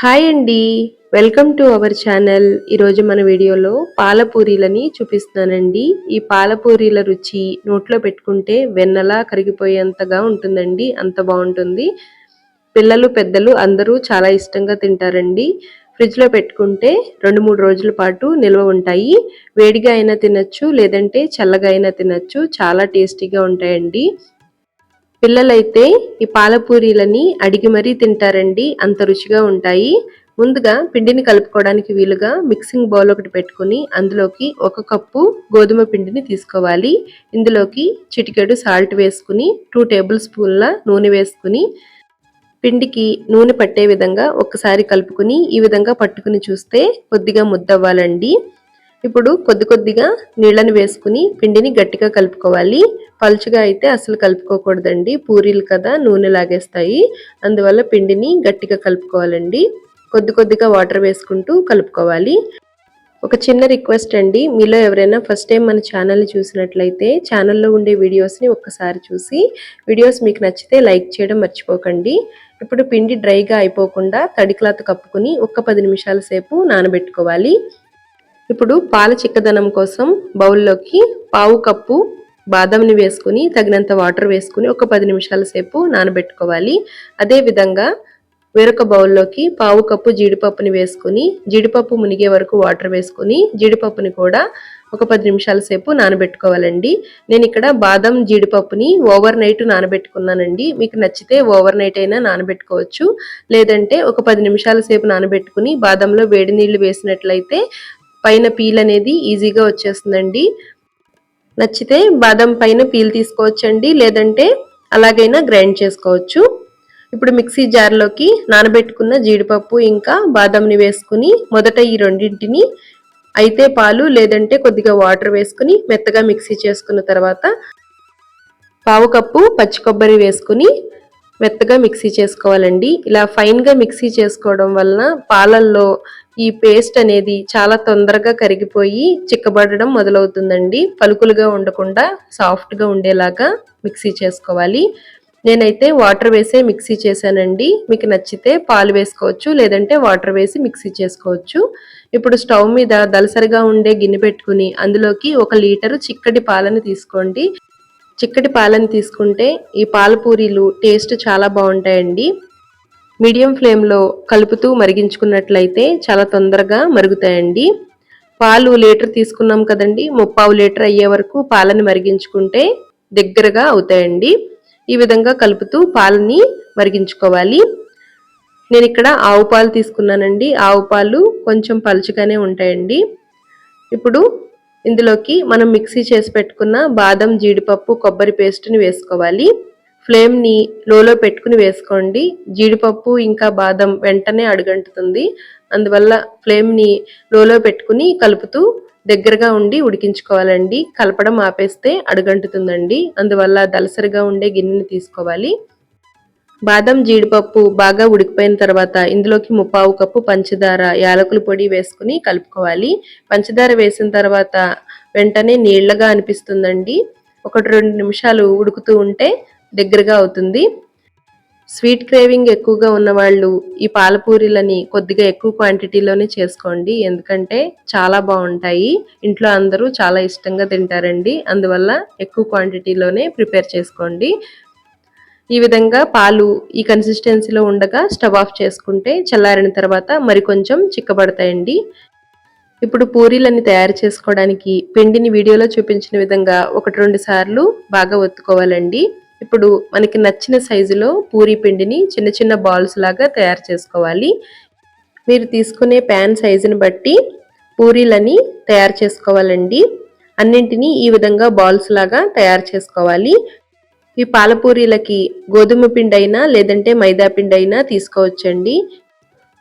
Hi అండి. Welcome to our channel. ఈరోజు మన వీడియోలో పాల పూరీలని చూపిస్తున్నానండి. ఈ పాల పూరీల రుచి నోట్లో పెట్టుకుంటే వెన్నలా కరిగిపోయేంతగా ఉంటుందండి. అంత బాగుంటుంది. పిల్లలు పెద్దలు అందరూ చాలా ఇష్టంగా తింటారండి. ఫ్రిడ్జ్లో పెట్టుకుంటే 2-3 రోజుల పాటు నిల్వ ఉంటాయి. వేడిగా అయినా తినచ్చు, లేదంటే చల్లగా అయినా తినచ్చు. చాలా టేస్టీగా ఉంటాయండి. పిల్లలైతే ఈ పాలపూరీలని అడిగి మరీ తింటారండి. అంత రుచిగా ఉంటాయి. ముందుగా పిండిని కలుపుకోవడానికి వీలుగా మిక్సింగ్ బౌల్ ఒకటి పెట్టుకుని అందులోకి 1 కప్పు గోధుమ పిండిని తీసుకోవాలి. ఇందులోకి చిటికెడు సాల్ట్ వేసుకుని 2 టేబుల్ స్పూన్ల నూనె వేసుకుని పిండికి నూనె పట్టే విధంగా ఒక్కసారి కలుపుకుని ఈ విధంగా పట్టుకుని చూస్తే కొద్దిగా ముద్దవ్వాలండి. ఇప్పుడు కొద్ది కొద్దిగా నీళ్ళని వేసుకుని పిండిని గట్టిగా కలుపుకోవాలి. పలుచగా అయితే అసలు కలుపుకోకూడదండి. పూరీలు కదా నూనె లాగేస్తాయి. అందువల్ల పిండిని గట్టిగా కలుపుకోవాలండి. కొద్ది కొద్దిగా వాటర్ వేసుకుంటూ కలుపుకోవాలి. ఒక చిన్న రిక్వెస్ట్ అండి, మీలో ఎవరైనా ఫస్ట్ టైం మన ఛానల్ని చూసినట్లయితే ఛానల్లో ఉండే వీడియోస్ని ఒక్కసారి చూసి వీడియోస్ మీకు నచ్చితే లైక్ చేయడం మర్చిపోకండి. ఇప్పుడు పిండి డ్రైగా అయిపోకుండా తడి క్లాత్ కప్పుకుని ఒక 10 నిమిషాల సేపు నానబెట్టుకోవాలి. ఇప్పుడు పాల చిక్కదనం కోసం బౌల్లోకి 1/2 కప్పు బాదంని వేసుకుని తగినంత వాటర్ వేసుకుని ఒక 10 నిమిషాల సేపు నానబెట్టుకోవాలి. అదేవిధంగా వేరొక బౌల్లోకి 1/2 కప్పు జీడిపప్పుని వేసుకుని జీడిపప్పు మునిగే వరకు వాటర్ వేసుకుని జీడిపప్పుని కూడా ఒక 10 నిమిషాల సేపు నానబెట్టుకోవాలండి. నేను ఇక్కడ బాదం జీడిపప్పుని ఓవర్ నైట్ నానబెట్టుకున్నానండి. మీకు నచ్చితే ఓవర్ నైట్ అయినా నానబెట్టుకోవచ్చు, లేదంటే ఒక 10 నిమిషాల సేపు నానబెట్టుకుని బాదంలో వేడి నీళ్లు వేసినట్లయితే పైన పీల్ అనేది ఈజీగా వచ్చేస్తుందండి. నచ్చితే బాదం పైన పీల్ తీసుకోవచ్చండి, లేదంటే అలాగైనా గ్రైండ్ చేసుకోవచ్చు. ఇప్పుడు మిక్సీ జార్లోకి నానబెట్టుకున్న జీడిపప్పు ఇంకా బాదంని వేసుకుని మొదట ఈ రెండింటిని అయితే పాలు లేదంటే కొద్దిగా వాటర్ వేసుకుని మెత్తగా మిక్సీ చేసుకున్న తర్వాత 1/2 కప్పు పచ్చి కొబ్బరి వేసుకుని మెత్తగా మిక్సీ చేసుకోవాలండి. ఇలా ఫైన్గా మిక్సీ చేసుకోవడం వలన పాలల్లో ఈ పేస్ట్ అనేది చాలా తొందరగా కరిగిపోయి చిక్కబడడం మొదలవుతుందండి. పలుకులుగా ఉండకుండా సాఫ్ట్గా ఉండేలాగా మిక్సీ చేసుకోవాలి. నేనైతే వాటర్ వేసే మిక్సీ చేశానండి. మీకు నచ్చితే పాలు వేసుకోవచ్చు, లేదంటే వాటర్ వేసి మిక్సీ చేసుకోవచ్చు. ఇప్పుడు స్టవ్ మీద దలసరిగా ఉండే గిన్నె పెట్టుకుని అందులోకి 1 లీటరు చిక్కటి పాలను తీసుకోండి. చిక్కటి పాలను తీసుకుంటే ఈ పాల పూరీలు టేస్ట్ చాలా బాగుంటాయండి. మీడియం ఫ్లేమ్లో కలుపుతూ మరిగించుకున్నట్లయితే చాలా తొందరగా మరుగుతాయండి. పాలు లీటర్ తీసుకున్నాం కదండి, 3/4 లీటర్ అయ్యే వరకు పాలని మరిగించుకుంటే దగ్గరగా అవుతాయండి. ఈ విధంగా కలుపుతూ పాలని మరిగించుకోవాలి. నేను ఇక్కడ ఆవు పాలు తీసుకున్నానండి. ఆవు పాలు కొంచెం పలుచగానే ఉంటాయండి. ఇప్పుడు ఇందులోకి మనం మిక్సీ చేసి పెట్టుకున్న బాదం జీడిపప్పు కొబ్బరి పేస్ట్ని వేసుకోవాలి. ఫ్లేమ్ని లోలో పెట్టుకుని వేసుకోండి. జీడిపప్పు ఇంకా బాదం వెంటనే అడుగంటుతుంది. అందువల్ల ఫ్లేమ్ని లోలో పెట్టుకుని కలుపుతూ దగ్గరగా ఉండి ఉడికించుకోవాలండి. కలపడం ఆపేస్తే అడుగంటుతుందండి. అందువల్ల దలసరిగా ఉండే గిన్నెని తీసుకోవాలి. బాదం జీడిపప్పు బాగా ఉడికిపోయిన తర్వాత ఇందులోకి 3/4 కప్పు పంచదార యాలకుల పొడి వేసుకుని కలుపుకోవాలి. పంచదార వేసిన తర్వాత వెంటనే నీళ్లగా అనిపిస్తుందండి. 1-2 నిమిషాలు ఉడుకుతూ ఉంటే దగ్గరగా అవుతుంది. స్వీట్ క్రేవింగ్ ఎక్కువగా ఉన్నవాళ్ళు ఈ పాలపూరీలని కొద్దిగా ఎక్కువ క్వాంటిటీలోనే చేసుకోండి. ఎందుకంటే చాలా బాగుంటాయి. ఇంట్లో అందరూ చాలా ఇష్టంగా తింటారండి. అందువల్ల ఎక్కువ క్వాంటిటీలోనే ప్రిపేర్ చేసుకోండి. ఈ విధంగా పాలు ఈ కన్సిస్టెన్సీలో ఉండగా స్టవ్ ఆఫ్ చేసుకుంటే చల్లారిన తర్వాత మరికొంచెం చిక్కబడతాయండి. ఇప్పుడు పూరీలని తయారు చేసుకోవడానికి పిండిని వీడియోలో చూపించిన విధంగా 1-2 సార్లు బాగా ఒత్తుకోవాలండి. ఇప్పుడు మనకి నచ్చిన సైజులో పూరీ పిండిని చిన్న చిన్న బాల్స్ లాగా తయారు చేసుకోవాలి. మీరు తీసుకునే ప్యాన్ సైజుని బట్టి పూరీలని తయారు చేసుకోవాలండి. అన్నింటినీ ఈ విధంగా బాల్స్ లాగా తయారు చేసుకోవాలి. ఈ పాలపూరీలకి గోధుమ పిండి అయినా లేదంటే మైదా పిండి అయినా తీసుకోవచ్చండి.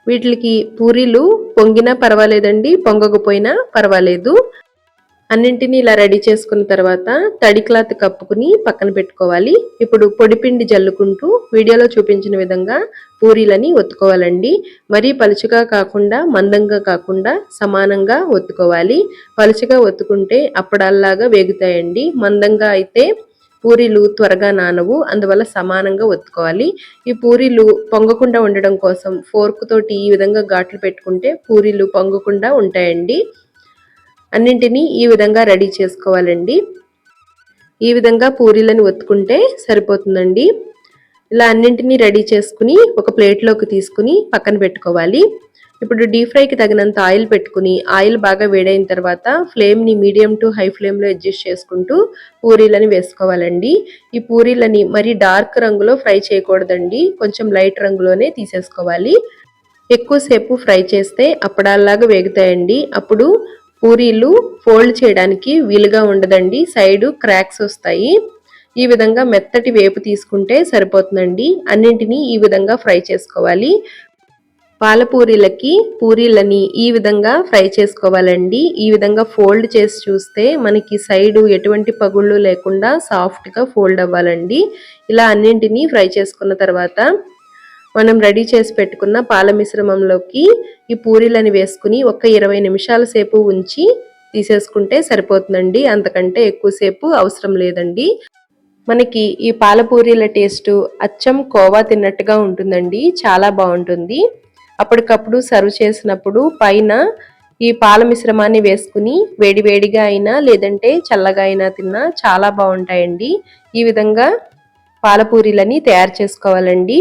వీటికి పూరీలు పొంగినా పర్వాలేదండి, పొంగకపోయినా పర్వాలేదు. అన్నింటినీ ఇలా రెడీ చేసుకున్న తర్వాత తడి క్లాత్ కప్పుకుని పక్కన పెట్టుకోవాలి. ఇప్పుడు పొడిపిండి జల్లుకుంటూ వీడియోలో చూపించిన విధంగా పూరీలని ఒత్తుకోవాలండి. మరీ పలుచగా కాకుండా మందంగా కాకుండా సమానంగా ఒత్తుకోవాలి. పలుచగా ఒత్తుకుంటే అప్పడాల్లాగా వేగుతాయండి. మందంగా అయితే పూరీలు త్వరగా నానవు, అందువల్ల సమానంగా ఒత్తుకోవాలి. ఈ పూరీలు పొంగకుండా ఉండడం కోసం ఫోర్క్ తోటి ఈ విధంగా ఘాట్లు పెట్టుకుంటే పూరీలు పొంగకుండా ఉంటాయండి. అన్నింటినీ ఈ విధంగా రెడీ చేసుకోవాలండి. ఈ విధంగా పూరీలను ఒత్తుకుంటే సరిపోతుందండి. ఇలా అన్నింటినీ రెడీ చేసుకుని ఒక ప్లేట్లోకి తీసుకుని పక్కన పెట్టుకోవాలి. ఇప్పుడు డీప్ ఫ్రైకి తగినంత ఆయిల్ పెట్టుకుని ఆయిల్ బాగా వేడైన తర్వాత ఫ్లేమ్ని మీడియం టు హై ఫ్లేమ్లో అడ్జస్ట్ చేసుకుంటూ పూరీలని వేసుకోవాలండి. ఈ పూరీలని మరీ డార్క్ రంగులో ఫ్రై చేయకూడదండి, కొంచెం లైట్ రంగులోనే తీసేసుకోవాలి. ఎక్కువసేపు ఫ్రై చేస్తే అప్పడాల్లాగా వేగుతాయండి. అప్పుడు పూరీలు ఫోల్డ్ చేయడానికి వీలుగా ఉండదండి, సైడు క్రాక్స్ వస్తాయి. ఈ విధంగా మెత్తటి వేపు తీసుకుంటే సరిపోతుందండి. అన్నింటినీ ఈ విధంగా ఫ్రై చేసుకోవాలి. పాలపూరీలకి పూరీలని ఈ విధంగా ఫ్రై చేసుకోవాలండి. ఈ విధంగా ఫోల్డ్ చేసి చూస్తే మనకి సైడు ఎటువంటి పగుళ్ళు లేకుండా సాఫ్ట్గా ఫోల్డ్ అవ్వాలండి. ఇలా అన్నింటినీ ఫ్రై చేసుకున్న తర్వాత మనం రెడీ చేసి పెట్టుకున్న పాల మిశ్రమంలోకి ఈ పూరీలను వేసుకుని ఒక 20 నిమిషాల సేపు ఉంచి తీసేసుకుంటే సరిపోతుందండి. అంతకంటే ఎక్కువసేపు అవసరం లేదండి. మనకి ఈ పాల పూరీల టేస్ట్ అచ్చం కోవా తిన్నట్టుగా ఉంటుందండి, చాలా బాగుంటుంది. అప్పటికప్పుడు సర్వ్ చేసినప్పుడు పైన ఈ పాల మిశ్రమాన్ని వేసుకుని వేడివేడిగా అయినా లేదంటే చల్లగా అయినా తిన్నా చాలా బాగుంటాయండి. ఈ విధంగా పాలపూరీలని తయారు చేసుకోవాలండి.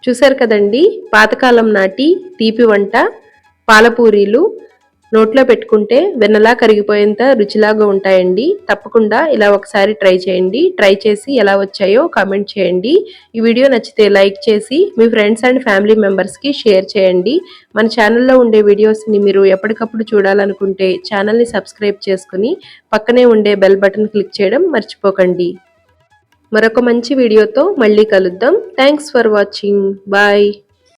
చూసారు కదండి, పాతకాలం నాటి తీపి వంట పాలపూరీలు నోట్లో పెట్టుకుంటే వెన్నలా కరిగిపోయేంత రుచిలాగా ఉంటాయండి. తప్పకుండా ఇలా ఒకసారి ట్రై చేయండి. ట్రై చేసి ఎలా వచ్చాయో కామెంట్ చేయండి. ఈ వీడియో నచ్చితే లైక్ చేసి మీ ఫ్రెండ్స్ అండ్ ఫ్యామిలీ మెంబర్స్కి షేర్ చేయండి. మన ఛానల్లో ఉండే వీడియోస్ని మీరు ఎప్పటికప్పుడు చూడాలనుకుంటే ఛానల్ని సబ్స్క్రైబ్ చేసుకుని పక్కనే ఉండే బెల్ బటన్ క్లిక్ చేయడం మర్చిపోకండి. మరొక మంచి వీడియోతో మళ్ళీ కలుద్దాం. Thanks for watching. బాయ్.